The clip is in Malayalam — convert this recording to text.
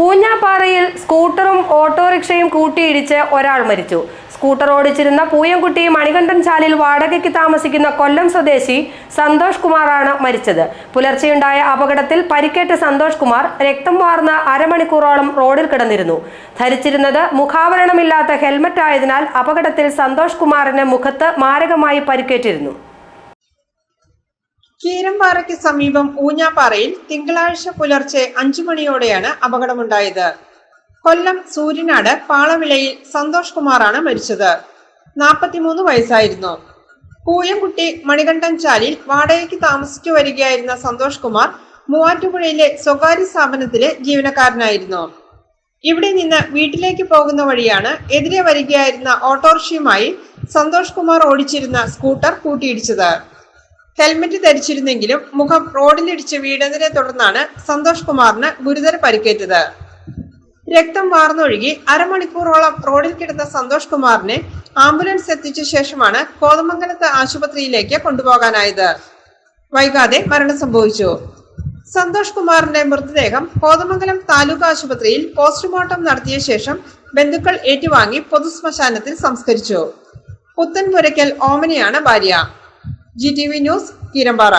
ഊഞ്ഞാപ്പാറയിൽ സ്കൂട്ടറും ഓട്ടോറിക്ഷയും കൂട്ടിയിടിച്ച് ഒരാൾ മരിച്ചു. സ്കൂട്ടർ ഓടിച്ചിരുന്ന പൂയംകുട്ടി മണികണ്ഠൻ ചാലിൽ വാടകയ്ക്ക് താമസിക്കുന്ന കൊല്ലം സ്വദേശി സന്തോഷ് കുമാറാണ് മരിച്ചത്. പുലർച്ചെയുണ്ടായ അപകടത്തിൽ പരിക്കേറ്റ സന്തോഷ് കുമാർ രക്തം വാർന്ന് അരമണിക്കൂറോളം റോഡിൽ കിടന്നിരുന്നു. ധരിച്ചിരുന്നത് മുഖാവരണമില്ലാത്ത ഹെൽമറ്റ് ആയതിനാൽ അപകടത്തിൽ സന്തോഷ് കുമാറിന് മുഖത്ത് മാരകമായി പരിക്കേറ്റിരുന്നു. കീരമ്പാറയ്ക്ക് സമീപം ഊഞ്ഞാപ്പാറയിൽ തിങ്കളാഴ്ച പുലർച്ചെ 5 മണിയോടെയാണ് അപകടമുണ്ടായത്. കൊല്ലം സൂര്യനാട് പാളവിളയിൽ സന്തോഷ് കുമാറാണ് മരിച്ചത്. 43 വയസ്സായിരുന്നു. പൂയംകുട്ടി മണികണ്ഠൻ ചാലിൽ വാടകയ്ക്ക് താമസിച്ചു വരികയായിരുന്ന സന്തോഷ് കുമാർ മൂവാറ്റുപുഴയിലെ സ്വകാര്യ സ്ഥാപനത്തിലെ ജീവനക്കാരനായിരുന്നു. ഇവിടെ നിന്ന് വീട്ടിലേക്ക് പോകുന്ന വഴിയാണ് എതിരെ വരികയായിരുന്ന ഓട്ടോറിക്ഷയുമായി സന്തോഷ് കുമാർ ഓടിച്ചിരുന്ന സ്കൂട്ടർ കൂട്ടിയിടിച്ചത്. ഹെൽമറ്റ് ധരിച്ചിരുന്നെങ്കിലും മുഖം റോഡിലിടിച്ച് വീണതിനെ തുടർന്നാണ് സന്തോഷ് കുമാറിന് ഗുരുതര പരിക്കേറ്റത്. രക്തം വാർന്നൊഴുകി അരമണിക്കൂറോളം റോഡിൽ കിടന്ന സന്തോഷ് കുമാറിനെ ആംബുലൻസ് എത്തിച്ച ശേഷമാണ് കോതമംഗലത്ത് ആശുപത്രിയിലേക്ക് കൊണ്ടുപോകാനായത്. വൈകാതെ മരണം സംഭവിച്ചു. സന്തോഷ് കുമാറിന്റെ മൃതദേഹം കോതമംഗലം താലൂക്ക് ആശുപത്രിയിൽ പോസ്റ്റ്മോർട്ടം നടത്തിയ ശേഷം ബന്ധുക്കൾ ഏറ്റുവാങ്ങി പൊതുശ്മശാനത്തിൽ സംസ്കരിച്ചു. പുത്തൻപുരയ്ക്കൽ ഓമനയാണ് ഭാര്യ. GTV news, Keerampara.